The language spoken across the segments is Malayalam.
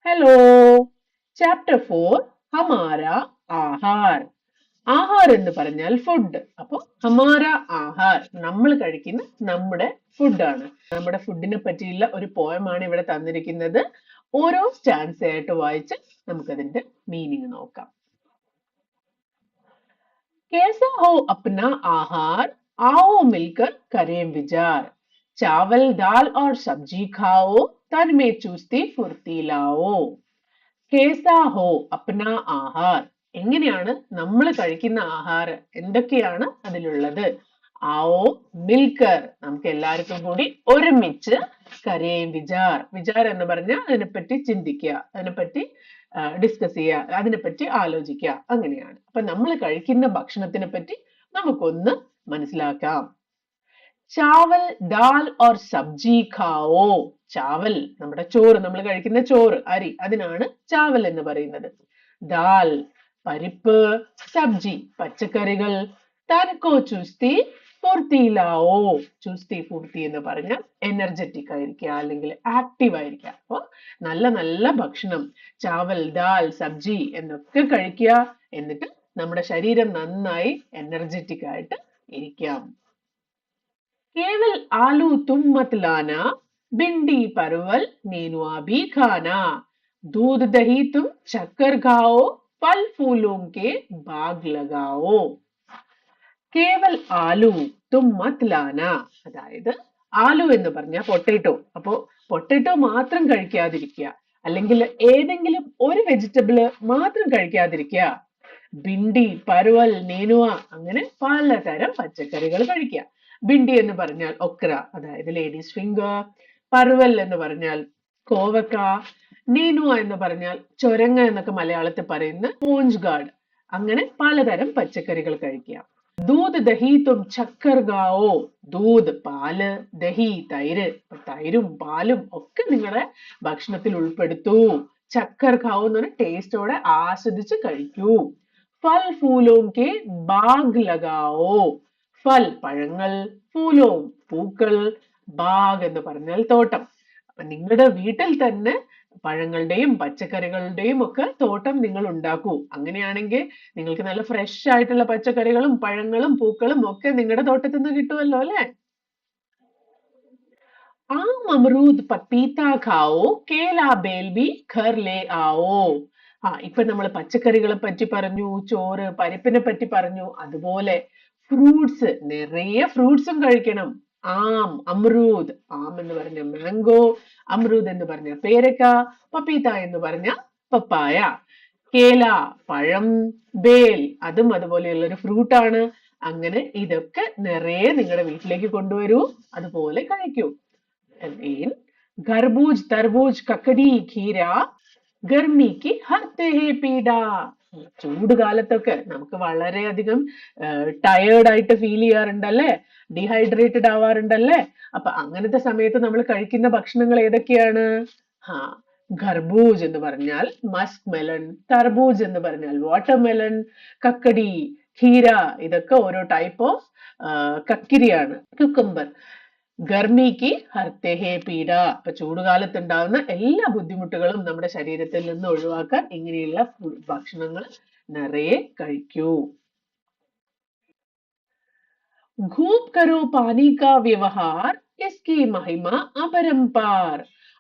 ഹലോ. ചാപ്റ്റർ 4 ഹമാര ആഹാർ. ആഹാർ എന്ന് പറഞ്ഞാൽ ഫുഡ്. അപ്പൊ ഹമാര ആഹാർ നമ്മൾ കഴിക്കുന്ന നമ്മുടെ ഫുഡാണ്. നമ്മുടെ ഫുഡിനെ പറ്റിയുള്ള ഒരു പോയമാണ് ഇവിടെ തന്നിരിക്കുന്നത്. ഓരോ സ്റ്റാൻസ് ആയിട്ട് വായിച്ച് നമുക്കതിന്റെ മീനിങ് നോക്കാം. कैसा हो अपना आहार, आओ मिलकर करें विचार. चावल दाल और सब्जी खाओ, तन में चुस्ती फुर्ती लाओ. കേസാ ഹോ അപ്ന ആഹാർ. എങ്ങനെയാണ് നമ്മൾ കഴിക്കുന്ന ആഹാരം, എന്തൊക്കെയാണ് അതിലുള്ളത്? ആവോ മിൽക്കർ, നമുക്ക് എല്ലാവർക്കും കൂടി ഒരുമിച്ച് കരേം വിചാർ. വിചാർ എന്ന് പറഞ്ഞാൽ അതിനെപ്പറ്റി ചിന്തിക്കുക, അതിനെപ്പറ്റി ഡിസ്കസ് ചെയ്യുക, അതിനെപ്പറ്റി ആലോചിക്കുക, അങ്ങനെയാണ്. അപ്പൊ നമ്മൾ കഴിക്കുന്ന ഭക്ഷണത്തിനെ പറ്റി നമുക്കൊന്ന് മനസ്സിലാക്കാം. Chawal dal or sabzi Khao. ചാവൽ നമ്മുടെ ചോറ്, നമ്മൾ കഴിക്കുന്ന ചോറ്, അരി, അതിനാണ് ചാവൽ എന്ന് പറയുന്നത്. ദാൽ പരിപ്പ്, സബ്ജി പച്ചക്കറികൾ, തനക്കോ ചുസ്തി ഫുർത്തിലാവോ. ചുസ്തി ഫുർത്തി എന്ന് പറഞ്ഞാൽ എനർജറ്റിക് ആയിരിക്കുക, അല്ലെങ്കിൽ ആക്റ്റീവ് ആയിരിക്കുക. അപ്പൊ നല്ല നല്ല ഭക്ഷണം, ചാവൽ ദാൽ സബ്ജി എന്നൊക്കെ കഴിക്കുക. എന്നിട്ട് നമ്മുടെ ശരീരം നന്നായി എനർജറ്റിക് ആയിട്ട് ഇരിക്കാം. केवल आलू तुम मत लाना, भिंडी परवल नेनुआ भी खाना. दूध दही तुम शक्कर खाओ, फल फूलों के बाग लगाओ. കേവൽ ആലു തും മത് ലാന. അതായത് ആലു എന്ന് പറഞ്ഞാൽ പൊട്ടറ്റോ. അപ്പോ പൊട്ടറ്റോ മാത്രം കഴിക്കാതിരിക്കുക, അല്ലെങ്കിൽ ഏതെങ്കിലും ഒരു വെജിറ്റബിള് മാത്രം കഴിക്കാതിരിക്കുക. ഭിണ്ടി, പരുവൽ, നേനുവ, അങ്ങനെ പലതരം പച്ചക്കറികൾ കഴിക്കുക. ഭിണ്ടി എന്ന് പറഞ്ഞാൽ ഒക്ര, അതായത് ലേഡീസ് ഫിംഗർ. പരുവൽ എന്ന് പറഞ്ഞാൽ കോവക്ക. നീനുവ എന്ന് പറഞ്ഞാൽ ചൊരങ്ങ എന്നൊക്കെ മലയാളത്തിൽ പറയുന്ന സ്പോഞ്ച് ഗാർഡ്. അങ്ങനെ പലതരം പച്ചക്കറികൾ കഴിക്കുക. ദൂത് ദഹി തും ചക്കർ ഗാവോ. ദൂത് പാല്, ദഹി തൈര്. തൈരും പാലും ഒക്കെ നിങ്ങളുടെ ഭക്ഷണത്തിൽ ഉൾപ്പെടുത്തൂ. ചക്കർ ഖാവോ എന്ന് പറഞ്ഞാൽ ടേസ്റ്റോടെ ആസ്വദിച്ച് കഴിക്കൂ. ഫൽ ഫൂലോം കെ ബാഗ് ലഗാവോ. ഫൽ പഴങ്ങൾ, ഫൂലോം പൂക്കൾ, ബാഗ് എന്ന് പറഞ്ഞാൽ തോട്ടം. അപ്പൊ നിങ്ങളുടെ വീട്ടിൽ തന്നെ പഴങ്ങളുടെയും പച്ചക്കറികളുടെയും ഒക്കെ തോട്ടം നിങ്ങൾ ഉണ്ടാക്കൂ. അങ്ങനെയാണെങ്കിൽ നിങ്ങൾക്ക് നല്ല ഫ്രഷ് ആയിട്ടുള്ള പച്ചക്കറികളും പഴങ്ങളും പൂക്കളും ഒക്കെ നിങ്ങളുടെ തോട്ടത്തിൽ നിന്ന് കിട്ടുമല്ലോ, അല്ലെ? ആം അമറൂദ് പപ്പീത്ത ഖാവോ, കേല ബേൽ ബി ഘർ ലേ ആവോ. ഇപ്പൊ നമ്മൾ പച്ചക്കറികളെ പറ്റി പറഞ്ഞു, ചോറ് പരിപ്പിനെ പറ്റി പറഞ്ഞു. അതുപോലെ ഫ്രൂട്ട്സ്, നിറയെ ഫ്രൂട്ട്സും കഴിക്കണം. ആം, അമറൂദ്, ആം എന്ന് പറഞ്ഞ മാംഗോ, അമറൂദ് എന്ന് പറഞ്ഞ പേരക്ക, പപ്പീത്ത എന്ന് പറഞ്ഞ പപ്പായ, കേല പഴം, ബേൽ അതും അതുപോലെയുള്ള ഒരു ഫ്രൂട്ടാണ്. അങ്ങനെ ഇതൊക്കെ നിറയെ നിങ്ങളുടെ വീട്ടിലേക്ക് കൊണ്ടുവരൂ, അതുപോലെ കഴിക്കൂ. ഖർബൂജ്, തർബൂജ്, കക്കടി, ഖീര, ഗർമിക്ക് ഹർത്തേ ഹേ പീഡ. ചൂട് കാലത്തൊക്കെ നമുക്ക് വളരെയധികം ടയേർഡ് ആയിട്ട് ഫീൽ ചെയ്യാറുണ്ടല്ലേ, ഡീഹൈഡ്രേറ്റഡ് ആവാറുണ്ടല്ലേ. അപ്പൊ അങ്ങനത്തെ സമയത്ത് നമ്മൾ കഴിക്കുന്ന ഭക്ഷണങ്ങൾ ഏതൊക്കെയാണ്? ഖർബൂജ് എന്ന് പറഞ്ഞാൽ മസ്ക് മെലൺ, തർബൂജ് എന്ന് പറഞ്ഞാൽ വാട്ടർ മെലൺ, കക്കടി, ഖീര ഇതൊക്കെ ഓരോ ടൈപ്പ് ഓഫ് കക്കിരിയാണ്, കുക്കുംബർ. ഗർമിക്ക് ഹർത്തേ ഹേ പീഡ. അപ്പൊ ചൂടുകാലത്ത് ഉണ്ടാകുന്ന എല്ലാ ബുദ്ധിമുട്ടുകളും നമ്മുടെ ശരീരത്തിൽ നിന്ന് ഒഴിവാക്കാൻ ഇങ്ങനെയുള്ള ഭക്ഷണങ്ങൾ നിറയെ കഴിക്കൂ. खूब करो पानी का व्यवहार, इसकी महिमा अपरंपार.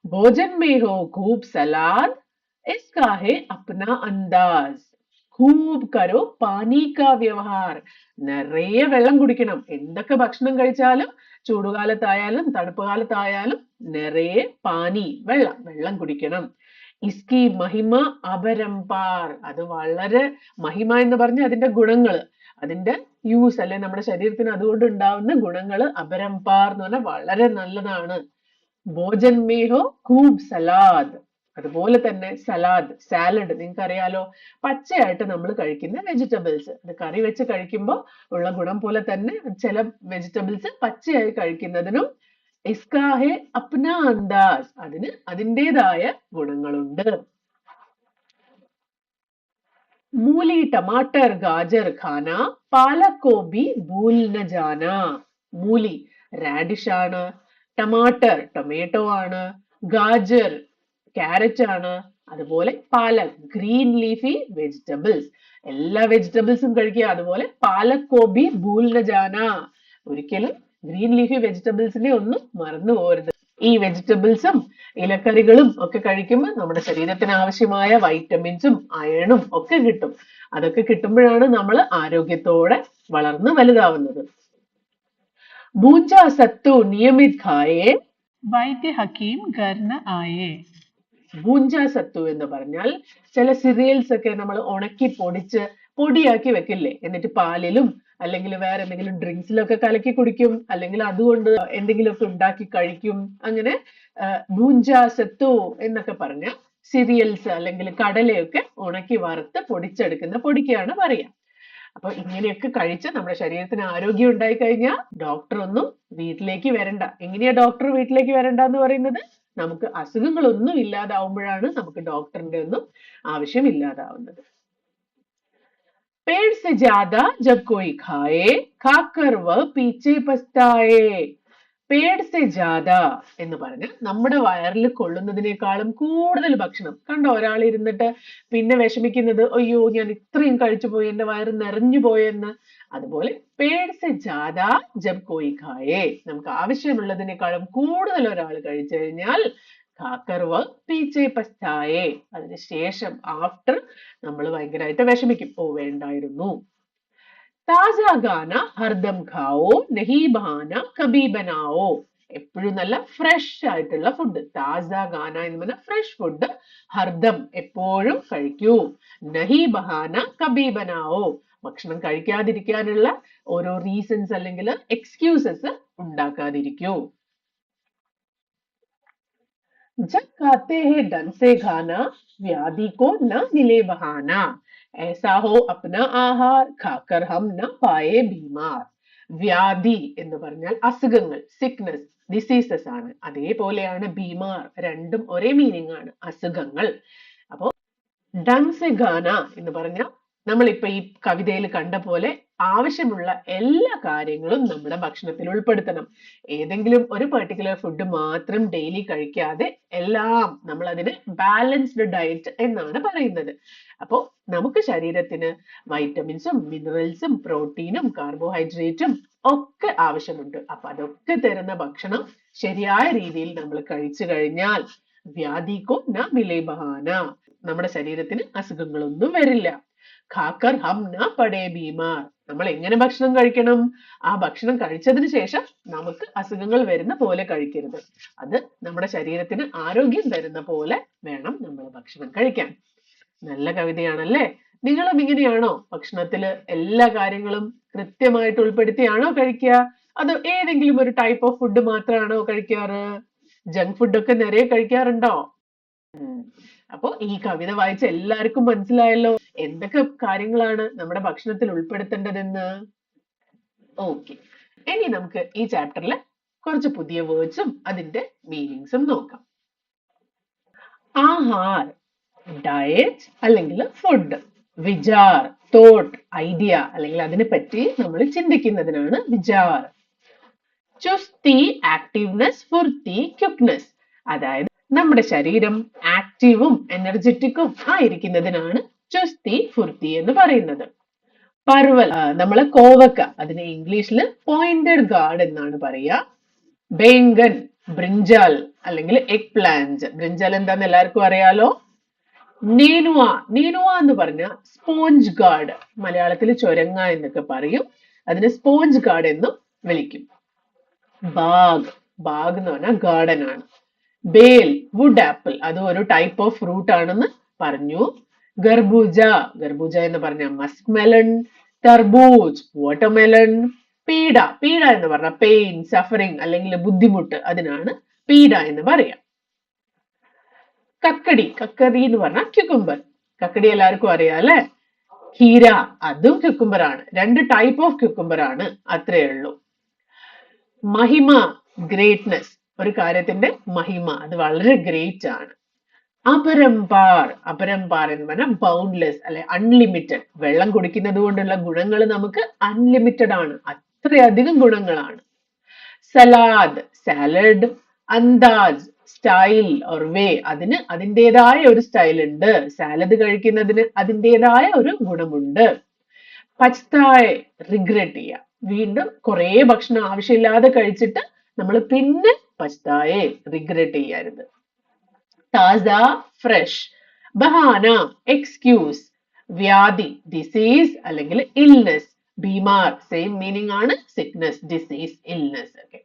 भोजन में हो खूब सलाद, इसका है अपना अंदाज. खूब करो पानी का व्यवहार. നിറയെ വെള്ളം കുടിക്കണം. എന്തൊക്കെ ഭക്ഷണം കഴിച്ചാലും, ചൂടുകാലത്തായാലും തണുപ്പ് കാലത്തായാലും നിറയെ പാനി, വെള്ളം വെള്ളം കുടിക്കണം. ഇസ്കി മഹിമ അപരംപാർ. അത് വളരെ, മഹിമ എന്ന് പറഞ്ഞ അതിന്റെ ഗുണങ്ങള്, അതിന്റെ യൂസ് അല്ലെ, നമ്മുടെ ശരീരത്തിന് അതുകൊണ്ട് ഉണ്ടാവുന്ന ഗുണങ്ങള് അപരംപാർ എന്ന് പറഞ്ഞാൽ വളരെ നല്ലതാണ്. ഭോജൻ മേഹോ ഖൂബ് സലാദ്. അതുപോലെ തന്നെ സലാദ്, സാലഡ് നിങ്ങൾക്ക് അറിയാലോ, പച്ചയായിട്ട് നമ്മൾ കഴിക്കുന്ന വെജിറ്റബിൾസ്. അത് കറി വെച്ച് കഴിക്കുമ്പോൾ ഉള്ള ഗുണം പോലെ തന്നെ ചില വെജിറ്റബിൾസ് പച്ചയായി കഴിക്കുന്നതിനും ഇസ്കാ ഹെ അപ്ന അന്ദാസ്, അതിന് അതിൻ്റെതായ ഗുണങ്ങളുണ്ട്. മൂലി, ടമാട്ടർ, ഗാജർ ഖാന, പാലക് കോ ഭി ഭൂൽ ന ജാന. മൂലി റാഡിഷ് ആണ്, ടമാട്ടർ ടൊമാറ്റോ ആണ്, ഗാജർ ക്യാരറ്റ് ആണ്, അതുപോലെ പാലക് ഗ്രീൻ ലീഫി വെജിറ്റബിൾസ്, എല്ലാ വെജിറ്റബിൾസും കഴിക്കുക. അതുപോലെ പാലക് കോബി ഭൂൽ ജാന, ഒരിക്കലും ഗ്രീൻ ലീഫി വെജിറ്റബിൾസിനെ ഒന്നും മറന്നു പോകരുത്. ഈ വെജിറ്റബിൾസും ഇലക്കറികളും ഒക്കെ കഴിക്കുമ്പോൾ നമ്മുടെ ശരീരത്തിന് ആവശ്യമായ വൈറ്റമിൻസും അയണും ഒക്കെ കിട്ടും. അതൊക്കെ കിട്ടുമ്പോഴാണ് നമ്മൾ ആരോഗ്യത്തോടെ വളർന്ന് വലുതാവുന്നത്. ഭൂഞ്ച സത്തു നിയമിത് ഖായേ വൈദ്യ ഹക്കീം ഘർ ന ആയേ. ഭൂഞ്ച സത്തു എന്ന് പറഞ്ഞാൽ ചില സിറിയൽസ് ഒക്കെ നമ്മൾ ഉണക്കി പൊടിച്ച് പൊടിയാക്കി വെക്കില്ലേ, എന്നിട്ട് പാലിലും അല്ലെങ്കിൽ വേറെ എന്തെങ്കിലും ഡ്രിങ്ക്സിലൊക്കെ കലക്കി കുടിക്കും, അല്ലെങ്കിൽ അതുകൊണ്ട് എന്തെങ്കിലുമൊക്കെ ഉണ്ടാക്കി കഴിക്കും. അങ്ങനെ ഭൂഞ്ച സത്തു എന്നൊക്കെ പറഞ്ഞ സിറിയൽസ് അല്ലെങ്കിൽ കടലയൊക്കെ ഉണക്കി വറുത്ത് പൊടിച്ചെടുക്കുന്ന പൊടിക്കാണ് പറയാ. അപ്പൊ ഇങ്ങനെയൊക്കെ കഴിച്ച് നമ്മുടെ ശരീരത്തിന് ആരോഗ്യം ഉണ്ടായി കഴിഞ്ഞാൽ ഡോക്ടർ ഒന്നും വീട്ടിലേക്ക് വരണ്ട. എങ്ങനെയാ ഡോക്ടർ വീട്ടിലേക്ക് വരണ്ട എന്ന് പറയുന്നത്? നമുക്ക് അസുഖങ്ങളൊന്നും ഇല്ലാതാവുമ്പോഴാണ് നമുക്ക് ഡോക്ടറിന്റെ ഒന്നും ആവശ്യമില്ലാതാവുന്നത്. पेड़ से ज्यादा जब कोई खाए खाकर वह पीछे पछताए. പേട് സെ ജാദ എന്ന് പറഞ്ഞാൽ നമ്മുടെ വയറിൽ കൊള്ളുന്നതിനേക്കാളും കൂടുതൽ ഭക്ഷണം. കണ്ടോ ഒരാൾ ഇരുന്നിട്ട് പിന്നെ വിഷമിക്കുന്നത്, അയ്യോ ഞാൻ ഇത്രയും കഴിച്ചു പോയി, എന്റെ വയറ് നിറഞ്ഞു പോയെന്ന്. അതുപോലെ പേട് സെ ജാദ ജബ് കോയി ഖായേ, നമുക്ക് ആവശ്യമുള്ളതിനേക്കാളും കൂടുതൽ ഒരാൾ കഴിച്ചു കഴിഞ്ഞാൽ ഖാക്കർ വ പീച്ചെ പസ്തായേ, അതിനുശേഷം ആഫ്റ്റർ നമ്മൾ ഭയങ്കരമായിട്ട് വിഷമിക്കും, ഓ വേണ്ടായിരുന്നു. താജാ ഗാന ഹർദം ഖാവോ നഹി ബഹാന കബി ബനാവോ. എപ്പോഴും നല്ല ഫ്രഷ് ആയിട്ടുള്ള ഫുഡ്. താജാ ഗാന എന്ന് പറഞ്ഞാൽ ഫ്രഷ് ഫുഡ്. ഹർദം എപ്പോഴും കഴിക്കൂ. നഹി ബഹാന കബി ബനാവോ, ഭക്ഷണം കഴിക്കാതിരിക്കാനുള്ള ഓരോ റീസൺസ് അല്ലെങ്കിൽ എക്സ്ക്യൂസസ് ഉണ്ടാക്കാതിരിക്കൂ. जब खाते हैं ढंग से खाना व्याधि को न मिले बहाना. ऐसा हो अपना आहार खाकर हम न पाए बीमार. വ്യാധി എന്ന് പറഞ്ഞാൽ അസുഖങ്ങൾ, സിക്നസ്, ഡിസീസസ് ആണ്. അതേപോലെയാണ് ബീമാർ, രണ്ടും ഒരേ മീനിങ് ആണ്, അസുഖങ്ങൾ. അപ്പോ ഡങ് സെ ഗാന എന്ന് പറഞ്ഞാൽ നമ്മളിപ്പോ ഈ കവിതയിൽ കണ്ട പോലെ ആവശ്യമുള്ള എല്ലാ കാര്യങ്ങളും നമ്മുടെ ഭക്ഷണത്തിൽ ഉൾപ്പെടുത്തണം. ഏതെങ്കിലും ഒരു പെർട്ടിക്കുലർ ഫുഡ് മാത്രം ഡെയിലി കഴിക്കാതെ എല്ലാം, നമ്മൾ അതിന് ബാലൻസ്ഡ് ഡയറ്റ് എന്നാണ് പറയുന്നത്. അപ്പോ നമുക്ക് ശരീരത്തിന് വൈറ്റമിൻസും മിനറൽസും പ്രോട്ടീനും കാർബോഹൈഡ്രേറ്റും ഒക്കെ ആവശ്യമുണ്ട്. അപ്പൊ അതൊക്കെ തരുന്ന ഭക്ഷണം ശരിയായ രീതിയിൽ നമ്മൾ കഴിച്ചു കഴിഞ്ഞാൽ വ്യാധിക്കോ ന മിലേ ബഹാന, നമ്മുടെ ശരീരത്തിന് അസുഖങ്ങളൊന്നും വരില്ല. ഖാക്കർ ഹം ന പടേ ബീമാർ, നമ്മൾ എങ്ങനെ ഭക്ഷണം കഴിക്കണം? ആ ഭക്ഷണം കഴിച്ചതിന് ശേഷം നമുക്ക് അസുഖങ്ങൾ വരുന്ന പോലെ കഴിക്കരുത്. അത് നമ്മുടെ ശരീരത്തിന് ആരോഗ്യം തരുന്ന പോലെ വേണം നമ്മൾ ഭക്ഷണം കഴിക്കാൻ. നല്ല കവിതയാണല്ലേ? നിങ്ങളും ഇങ്ങനെയാണോ ഭക്ഷണത്തില് എല്ലാ കാര്യങ്ങളും കൃത്യമായിട്ട് ഉൾപ്പെടുത്തിയാണോ കഴിക്കുക? അതോ ഏതെങ്കിലും ഒരു ടൈപ്പ് ഓഫ് ഫുഡ് മാത്രമാണോ കഴിക്കാറ്? ജങ്ക് ഫുഡ് ഒക്കെ നിറയെ കഴിക്കാറുണ്ടോ? അപ്പൊ ഈ കവിത വായിച്ച എല്ലാവർക്കും മനസ്സിലായല്ലോ എന്തൊക്കെ കാര്യങ്ങളാണ് നമ്മുടെ ഭക്ഷണത്തിൽ ഉൾപ്പെടുത്തേണ്ടതെന്ന്. ഓക്കെ, ഇനി നമുക്ക് ഈ ചാപ്റ്ററിലെ കുറച്ച് പുതിയ വേർഡ്സും അതിന്റെ മീനിങ്സും നോക്കാം. ആഹാർ, ഡയറ്റ് അല്ലെങ്കിൽ ഫുഡ്. വിചാർ, തോട്ട്, ഐഡിയ അല്ലെങ്കിൽ അതിനെ പറ്റി നമ്മൾ ചിന്തിക്കുന്നതിനാണ് വിചാർ. ചുസ്തി, ആക്റ്റീവ്നെസ്, ഫുർത്തി, ക്യുക്നെസ്, അതായത് നമ്മുടെ ശരീരം ആക്റ്റീവും എനർജറ്റിക്കും ആയിരിക്കുന്നതിനാണ് ചുസ്തി ഫുർത്തി എന്ന് പറയുന്നത്. പർവൽ, നമ്മളെ കോവക്ക, അതിന് ഇംഗ്ലീഷിൽ പോയിന്റഡ് ഗാർഡ് എന്നാണ് പറയാ. ബേങ്കൻ, ബ്രിഞ്ചാൽ അല്ലെങ്കിൽ എഗ് പ്ലാന്റ്. ബ്രിഞ്ചാൽ എന്താന്ന് എല്ലാവർക്കും അറിയാലോ. നേനുവ, നേനുവ എന്ന് പറഞ്ഞ സ്പോഞ്ച് ഗാർഡ്, മലയാളത്തിൽ ചൊരങ്ങ എന്നൊക്കെ പറയും. അതിന് സ്പോഞ്ച് ഗാർഡ് എന്നും വിളിക്കും. ബാഗ്, ബാഗ് എന്ന് പറഞ്ഞാൽ ഗാർഡൻ ആണ്. ബേൽ, വുഡ് ആപ്പിൾ, അത് ഒരു ടൈപ്പ് ഓഫ് ഫ്രൂട്ട് ആണെന്ന് പറഞ്ഞു. ഗർബൂജ, ഗർബൂജ എന്ന് പറഞ്ഞ മസ്ക് മെലൺ. തർബൂജ്, വാട്ടർമെലൺ. പീഡ, പീഡ എന്ന് പറഞ്ഞ പെയിൻ, സഫറിങ് അല്ലെങ്കിൽ ബുദ്ധിമുട്ട്, അതിനാണ് പീഡ എന്ന് പറയാം. കക്കടി, കക്കടി എന്ന് പറഞ്ഞാൽ ക്യുക്കുംബർ. കക്കടി എല്ലാവർക്കും അറിയാം അല്ലെ. ഹീര, അതും ക്യുക്കുംബർ ആണ്. രണ്ട് ടൈപ്പ് ഓഫ് ക്യുക്കുംബർ ആണ്, അത്രേ ഉള്ളൂ. മഹിമ, ഗ്രേറ്റ്നെസ്, ഒരു കാര്യത്തിന്റെ മഹിമ, അത് വളരെ ഗ്രേറ്റ് ആണ്. അപരംപാർ, അപരംപാർ എന്ന് പറഞ്ഞാൽ ബൗണ്ട്ലെസ് അല്ലെ അൺലിമിറ്റഡ്. വെള്ളം കുടിക്കുന്നത് കൊണ്ടുള്ള ഗുണങ്ങൾ നമുക്ക് അൺലിമിറ്റഡ് ആണ്, അത്രയധികം ഗുണങ്ങളാണ്. സലാദ്, സാലഡ്. അന്താസ്, സ്റ്റൈൽ ഓർ വേ, അതിന് അതിൻ്റെതായ ഒരു സ്റ്റൈൽ ഉണ്ട്. സാലഡ് കഴിക്കുന്നതിന് അതിൻ്റെതായ ഒരു ഗുണമുണ്ട്. പച്തായ്, റിഗ്രറ്റ് ചെയ്യുക. വീണ്ടും കുറേ ഭക്ഷണം ആവശ്യമില്ലാതെ കഴിച്ചിട്ട് നമ്മൾ പിന്നെ പച്തായ്, റിഗ്രറ്റ് ചെയ്യരുത്. താസ, ഫ്രഷ്. ബഹാന, എക്സ്ക്യൂസ്. വ്യാധി, ഡിസീസ് അല്ലെങ്കിൽ ഇൽനെസ്. ബീമാർ, സെയിം മീനിങ് ആണ്, സിക്നസ്, ഡിസീസ്, ഇൽനെസ് ഒക്കെ.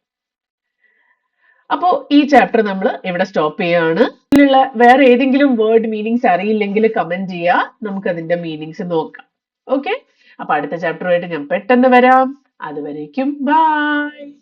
അപ്പോ ഈ ചാപ്റ്റർ നമ്മൾ ഇവിടെ സ്റ്റോപ്പ് ചെയ്യാണ്. ഇതിലുള്ള വേറെ ഏതെങ്കിലും വേർഡ് മീനിങ്സ് അറിയില്ലെങ്കിൽ കമന്റ് ചെയ്യുക, നമുക്ക് അതിന്റെ മീനിങ്സ് നോക്കാം. ഓക്കെ, അപ്പൊ അടുത്ത ചാപ്റ്ററുമായിട്ട് ഞാൻ പെട്ടെന്ന് വരാം. അതുവരേക്കും ബൈ.